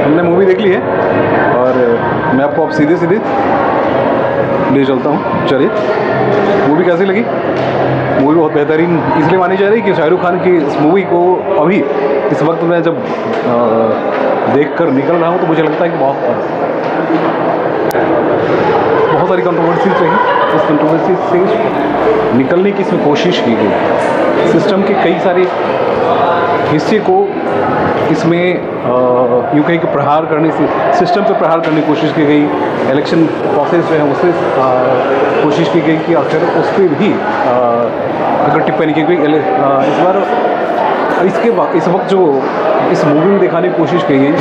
हमने मूवी देख ली है और मैं आपको अब सीधे सीधे ले चलता हूँ। चलिए, मूवी कैसी लगी? मूवी बहुत बेहतरीन इसलिए मानी जा रही है कि शाहरुख खान की इस मूवी को अभी इस वक्त मैं जब देख कर निकल रहा हूँ तो मुझे लगता है कि बहुत सारी कंट्रोवर्सीज रही। इस कंट्रोवर्सी से निकलने की इसमें कोशिश की गई। सिस्टम के कई सारे हिस्से को इसमें यूँ कहीं कि प्रहार करने से सिस्टम पर प्रहार करने की कोशिश की गई। इलेक्शन प्रोसेस जो है उससे कोशिश की गई कि आखिर उस पर भी अगर टिप्पणी की गई। इस बार इस वक्त जो इस मूवी में दिखाने की कोशिश की गई,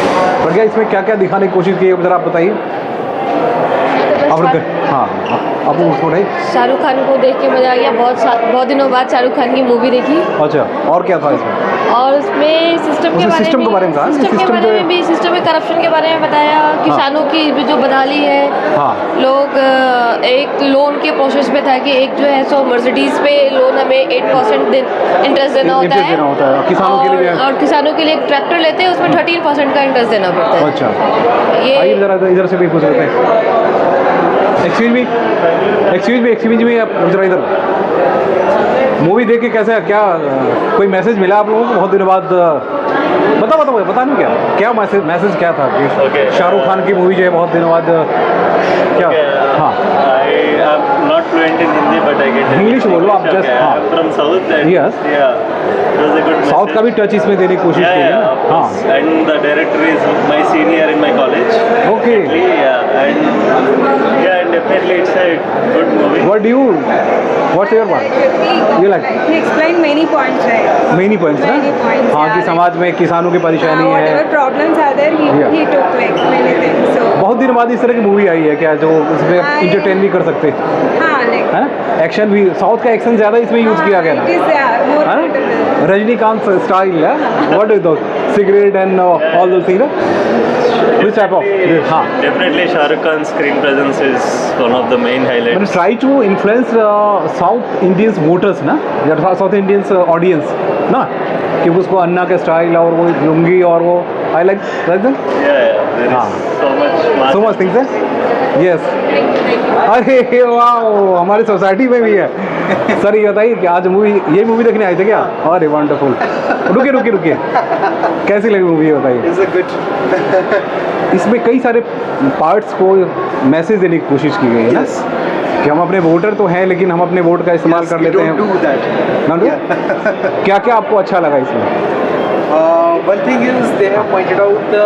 पर क्या इसमें क्या क्या दिखाने की कोशिश की है ज़रा आप बताइए। हाँ, आप उसको नहीं, शाहरुख खान को देख के मज़ा आ गया। बहुत दिनों बाद शाहरुख खान की मूवी देखी। अच्छा, और क्या था इसमें? और उसमें सिस्टम के बारे में कहा, सिस्टम में करप्शन के बारे में बताया। किसानों की जो बदहाली है। हाँ। लोग एक लोन के प्रोसेस पे था कि एक जो है सो मर्सिडीज पे लोन हमें 8% इंटरेस्ट देना होता है किसानों के लिए। और किसानों के लिए एक ट्रैक्टर लेते हैं उसमें 13% का इंटरेस्ट देना पड़ता है। अच्छा, ये इधर से भी पूछ रहे थे। एक्सक्यूज मी आप जरा इधर। मूवी देख के कैसा, क्या कोई मैसेज मिला आप लोगों को बहुत दिनों बाद? बता नहीं क्या मैसेज क्या था कि शाहरुख खान की मूवी जो है बहुत दिनों बाद क्या? हाँ, not fluent in Hindi, but I get English बोलो आप जस्ट। हाँ, from South and Yes. yeah, it was a good message. South का भी टच इसमें देने की कोशिश की है of ना? course. And the director is my senior in my college. Okay. Yeah, and definitely it's a good movie. What's your one? You like? He explained many points, right? Many points, ना? Many points, हाँ, yeah, कि like- समाज में किसानों की परेशानी Whatever है। problems are there, Yeah. he took like many things. So बहुत दिन बाद इस तरह की मूवी आई है क्या जो इसमें हाँ, इंटरटेन भी कर सकते, हाँ, like है ना? एक्शन भी, साउथ का एक्शन ज़्यादा इसमें यूज़ किया गया ना? it is more है better than- ना? रजनीकांत स्टाइल है। व्हाट इज दो सिगरेट एंड ऑल दो थिंग्स, which type of? हाँ, Definitely Shah Rukh Khan's screen presence is one of the main highlights. but try to influence south Indians voters ना, या south Indians audience ना, कि उसको अन्ना के style और वो लुंगी और वो I like that. Yeah, there हाँ। is so much. So much things है। यस, अरे वाह, हमारी सोसाइटी में भी है। सर ये बताइए कि आज ये मूवी देखने आए थे क्या? अरे वंडरफुल। रुकिए, कैसी लगी मूवी बताइए? It's a good. इसमें कई सारे पार्ट्स को मैसेज देने की कोशिश की गई है ना, कि हम अपने वोटर तो हैं लेकिन हम अपने वोट का इस्तेमाल कर लेते हैं। Don't do that. ना क्या क्या आपको अच्छा लगा इसमें? One thing is they have pointed out the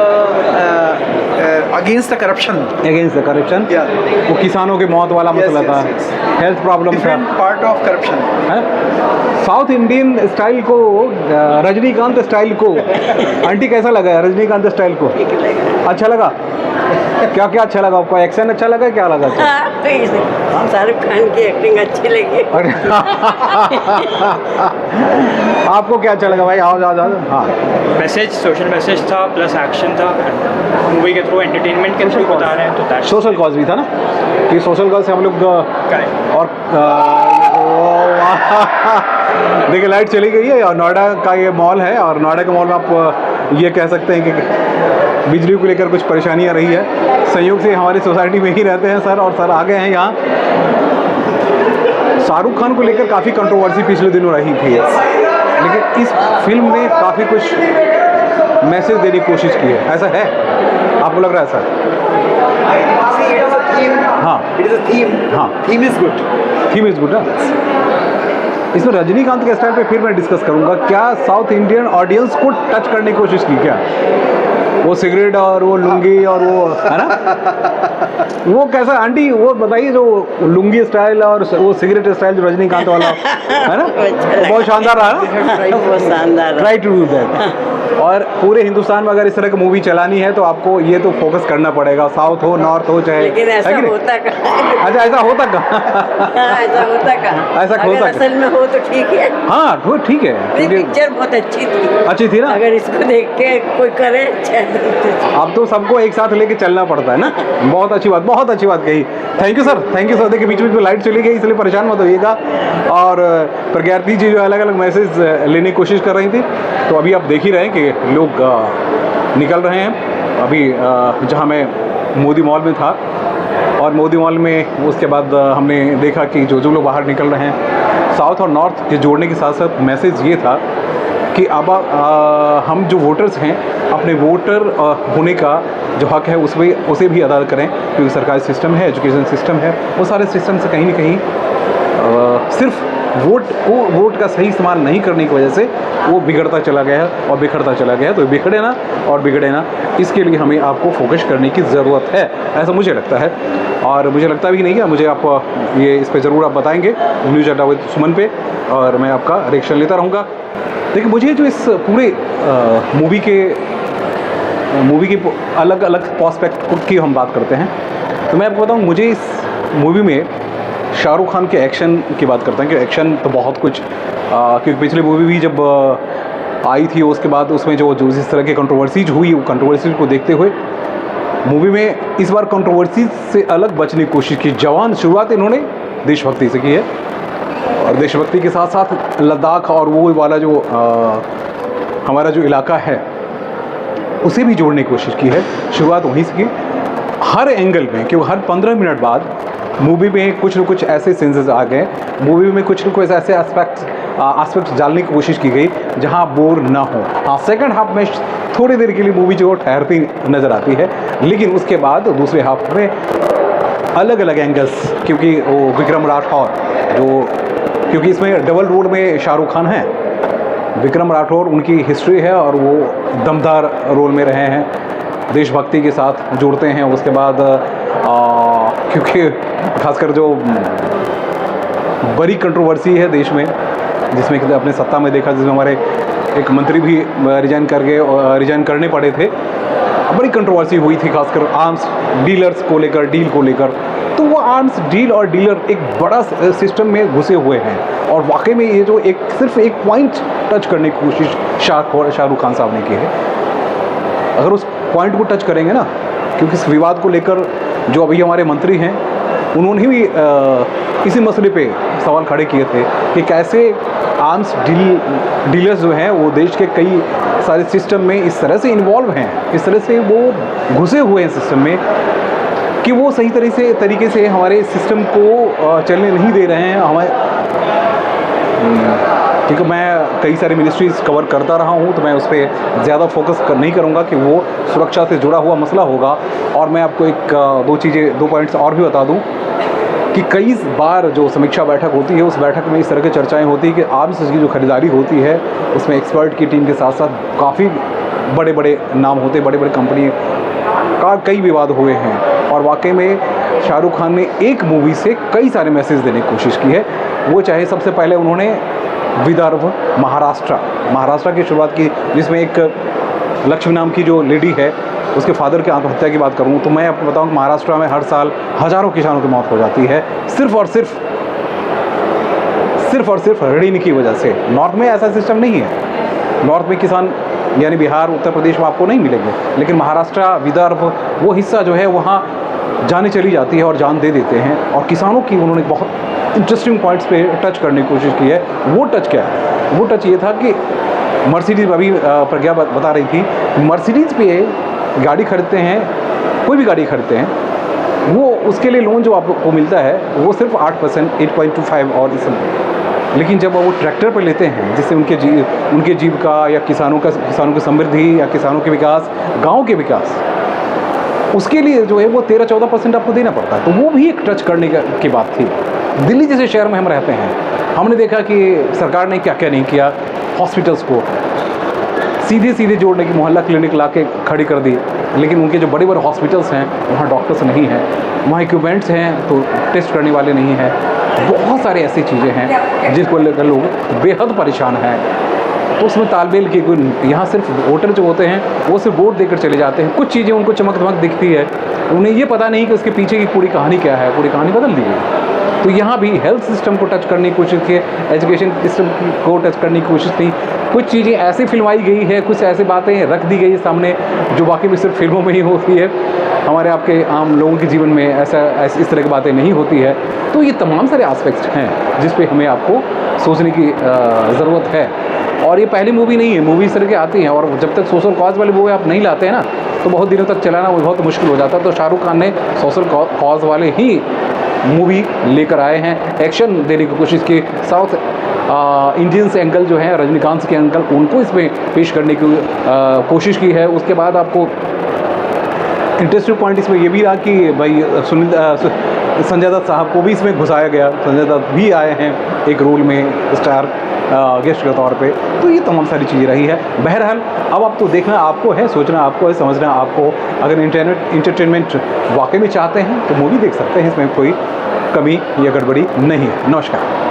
against the corruption. Against the corruption. Yeah. वो किसानों के मौत वाला Yes, मसला था, yes. हेल्थ प्रॉब्लम था, Different part of corruption. है? साउथ इंडियन स्टाइल को, रजनीकांत स्टाइल को, आंटी कैसा लगा रजनीकांत स्टाइल को? अच्छा लगा? क्या क्या अच्छा लगा आपको? एक्शन अच्छा लगा, क्या लगा? शाहरुख खान की एक्टिंग अच्छी लगी। अरे आपको क्या अच्छा लगा भाई? आओ। हाँ, मैसेज, सोशल मैसेज था प्लस एक्शन था। मूवी के थ्रू एंटरटेनमेंट के थ्रू बता रहे हैं तो दैट्स सोशल कॉज भी था ना, कि सोशल कॉज से हम लोग करेक्ट। और देखिए लाइट चली गई है और नोएडा का ये मॉल है और नोएडा के मॉल में आप ये कह सकते हैं कि बिजली को लेकर कुछ परेशानियां रही है। संयोग से हमारी सोसाइटी में ही रहते हैं सर, और सर आ गए हैं यहाँ। शाहरुख खान को लेकर काफ़ी कंट्रोवर्सी पिछले दिनों रही थी, लेकिन इस फिल्म ने काफ़ी कुछ मैसेज देने की कोशिश की है। ऐसा है, आपको लग रहा है sir? See, it is a theme. हाँ। It is a theme. हाँ। Theme is good. Theme is good ना। इसमें रजनीकांत के स्टाइल पे फिर मैं डिस्कस करूंगा, क्या साउथ इंडियन ऑडियंस को टच करने की कोशिश की क्या? वो सिगरेट और वो लुंगी और वो, है ना, वो कैसा आंटी वो बताइए, जो लुंगी स्टाइल और वो सिगरेट स्टाइल जो रजनीकांत वाला है ना, वो बहुत शानदार रहा ना। बहुत शानदार। Try to do that. और पूरे हिंदुस्तान में अगर इस तरह की मूवी चलानी है तो आपको ये तो फोकस करना पड़ेगा, साउथ हो नॉर्थ हो चाहे, लेकिन ऐसा है कि नहीं? होता कहाँ? अच्छा, ऐसा होता कहाँ? ऐसा होता कहाँ? ऐसा अगर होता असल में हो तो ठीक है। हाँ वो ठीक है, ये क्योंकि पिक्चर बहुत अच्छी थी। अच्छी थी ना। अगर इसको देख के कोई करे अब तो सबको एक साथ लेके चलना पड़ता है ना। बहुत अच्छी बात कही। Thank you sir. देखिए बीच में लाइट चली गई इसलिए परेशान मत होइएगा। और प्रज्ञार्थी जी जो अलग अलग मैसेज लेने की कोशिश कर रही थी, तो अभी आप देख ही रहे हैं कि लोग निकल रहे हैं अभी जहाँ मैं मोदी मॉल में था, और मोदी मॉल में उसके बाद हमने देखा कि जो लोग बाहर निकल रहे हैं, साउथ और नॉर्थ के जोड़ने के साथ साथ मैसेज ये था कि अब हम जो वोटर्स हैं अपने वोटर होने का जो हक है उसे भी अदा करें, क्योंकि सरकारी सिस्टम है, एजुकेशन सिस्टम है, वो सारे सिस्टम से कहीं ना कहीं सिर्फ वोट का सही इस्तेमाल नहीं करने की वजह से वो बिगड़ता चला गया है और बिखरता चला गया है। तो बिखरे ना और बिगड़े ना, इसके लिए हमें आपको फोकस करने की ज़रूरत है, ऐसा मुझे लगता है। और मुझे लगता भी नहीं है, मुझे आप ये इस पे ज़रूर आप बताएंगे न्यूज़ अड्डा विद सुमन पे, और मैं आपका रिएक्शन लेता रहूँगा। देखिए, मुझे जो इस पूरे मूवी के अलग अलग प्रोस्पेक्ट की हम बात करते हैं, तो मैं आपको बताऊँ, मुझे इस मूवी में शाहरुख खान के एक्शन की बात करते हैं कि एक्शन तो बहुत कुछ, क्योंकि पिछली मूवी भी जब आई थी उसके बाद उसमें जो जिस तरह की कंट्रोवर्सीज हुई, वो कंट्रोवर्सीज को देखते हुए मूवी में इस बार कंट्रोवर्सीज से अलग बचने की कोशिश की। जवान शुरुआत इन्होंने देशभक्ति से की है, और देशभक्ति के साथ साथ लद्दाख और वो वाला जो हमारा जो इलाका है उसे भी जोड़ने की कोशिश की है। शुरुआत वहीं से की, हर एंगल में, क्योंकि हर 15 मिनट बाद मूवी में कुछ न कुछ ऐसे सेंसेस आ गए, मूवी में कुछ न कुछ ऐसे एस्पेक्ट्स डालने की कोशिश की गई जहां बोर ना हो। हाँ, सेकंड हाफ में थोड़ी देर के लिए मूवी जो ठहरती नज़र आती है, लेकिन उसके बाद दूसरे हाफ में अलग अलग एंगल्स, क्योंकि वो विक्रम राठौर क्योंकि इसमें डबल रोल में शाहरुख खान है, विक्रम राठौर उनकी हिस्ट्री है और वो दमदार रोल में रहे हैं, देशभक्ति के साथ जोड़ते हैं। उसके बाद क्योंकि खासकर जो बड़ी कंट्रोवर्सी है देश में, जिसमें अपने सत्ता में देखा, जिसमें हमारे एक मंत्री भी रिजाइन करने पड़े थे, बड़ी कंट्रोवर्सी हुई थी खासकर आर्म्स डीलर्स को लेकर, डील को लेकर। तो वो आर्म्स डील और डीलर एक बड़ा सिस्टम में घुसे हुए हैं, और वाकई में ये जो सिर्फ एक पॉइंट टच करने की कोशिश शाहरुख खान साहब ने की है। अगर उस पॉइंट को टच करेंगे ना, क्योंकि इस विवाद को लेकर जो अभी हमारे मंत्री हैं उन्होंने भी इसी मसले पे सवाल खड़े किए थे कि कैसे आर्म्स डीलर्स जो हैं वो देश के कई सारे सिस्टम में इस तरह से इन्वॉल्व हैं, इस तरह से वो घुसे हुए हैं सिस्टम में कि वो सही तरीके से हमारे सिस्टम को चलने नहीं दे रहे हैं। क्योंकि मैं कई सारी मिनिस्ट्रीज़ कवर करता रहा हूँ, तो मैं उस पर ज़्यादा फोकस नहीं करूँगा कि वो सुरक्षा से जुड़ा हुआ मसला होगा। और मैं आपको दो पॉइंट्स और भी बता दूँ कि कई बार जो समीक्षा बैठक होती है, उस बैठक में इस तरह की चर्चाएं होती है कि आर्म्स की जो खरीदारी होती है उसमें एक्सपर्ट की टीम के साथ साथ काफ़ी बड़े बड़े नाम होते, बड़े बड़े कंपनी का कई विवाद हुए हैं। और वाकई में शाहरुख खान ने एक मूवी से कई सारे मैसेज देने की कोशिश की है। वो चाहे सबसे पहले उन्होंने विदर्भ महाराष्ट्र की शुरुआत की, जिसमें एक लक्ष्मी नाम की जो लेडी है उसके फादर की आत्महत्या की बात करूं, तो मैं आपको बताऊं कि महाराष्ट्र में हर साल हज़ारों किसानों की मौत हो जाती है सिर्फ और सिर्फ ऋण की वजह से। नॉर्थ में ऐसा सिस्टम नहीं है, नॉर्थ में किसान यानी बिहार उत्तर प्रदेश में आपको नहीं मिलेंगे, लेकिन महाराष्ट्र विदर्भ वो हिस्सा जो है वहाँ जाने चली जाती है और जान दे देते हैं। और किसानों की उन्होंने बहुत इंटरेस्टिंग पॉइंट्स पे टच करने की कोशिश की है। वो टच क्या है? वो टच ये था कि मर्सिडीज़, अभी प्रज्ञा बता रही थी, मर्सिडीज़ पे गाड़ी खरीदते हैं, कोई भी गाड़ी खरीदते हैं, वो उसके लिए लोन जो आपको मिलता है वो सिर्फ 8%, 8.25 और इस, लेकिन जब वो ट्रैक्टर पर लेते हैं जिससे उनके जीविका या किसानों की समृद्धि या किसानों के विकास, गाँव के विकास, उसके लिए जो है वो 13-14% आपको देना पड़ता है। तो वो भी एक टच करने की बात थी। दिल्ली जैसे शहर में हम रहते हैं, हमने देखा कि सरकार ने क्या क्या नहीं किया। हॉस्पिटल्स को सीधे जोड़ने की मोहल्ला क्लिनिक ला के खड़ी कर दी, लेकिन उनके जो बड़े बड़े हॉस्पिटल्स हैं वहाँ डॉक्टर्स नहीं हैं, वहाँ इक्विपमेंट्स हैं तो टेस्ट करने वाले नहीं हैं। बहुत सारी ऐसी चीज़ें हैं जिसको लेकर लोग बेहद परेशान हैं। तो उसमें तालमेल की कोई, यहाँ सिर्फ वोटर जो होते हैं वो सिर्फ वोट देकर चले जाते हैं। कुछ चीज़ें उनको चमक दिखती है, उन्हें ये पता नहीं कि उसके पीछे की पूरी कहानी क्या है, पूरी कहानी बदल दी गई। तो यहाँ भी हेल्थ सिस्टम को टच करने की कोशिश की, एजुकेशन सिस्टम को टच करने की कोशिश की। कुछ चीज़ें ऐसे फिल्माई गई है, कुछ ऐसी बातें रख दी गई सामने जो बाकी में सिर्फ फिल्मों में ही होती है, हमारे आपके आम लोगों के जीवन में इस तरह की बातें नहीं होती है। तो ये तमाम सारे एस्पेक्ट्स हैं जिस पे हमें आपको सोचने की ज़रूरत है। और ये पहली मूवी नहीं है, मूवी इस तरह की आती हैं, और जब तक सोशल कॉज वाली मूवी आप नहीं लाते हैं ना, तो बहुत दिनों तक चलाना वो बहुत मुश्किल हो जाता है। तो शाहरुख खान ने सोशल कॉज वाले ही मूवी लेकर आए हैं, एक्शन देने की कोशिश की। साउथ इंडियंस एंगल जो है, रजनीकांत के एंगल, उनको इसमें पेश करने की कोशिश की है। उसके बाद आपको इंटरेस्टिंग पॉइंट इसमें ये भी रहा कि भाई संजय दत्त साहब को भी इसमें घुसाया गया। संजय दत्त भी आए हैं एक रोल में स्टार गेस्ट के तौर पे। तो ये तमाम सारी चीज़ें रही है। बहरहाल अब आप तो देखना आपको है, सोचना आपको है, समझना आपको। अगर इंटरटेनमेंट वाकई में चाहते हैं तो मूवी देख सकते हैं, इसमें कोई कमी या गड़बड़ी नहीं है। नमस्कार।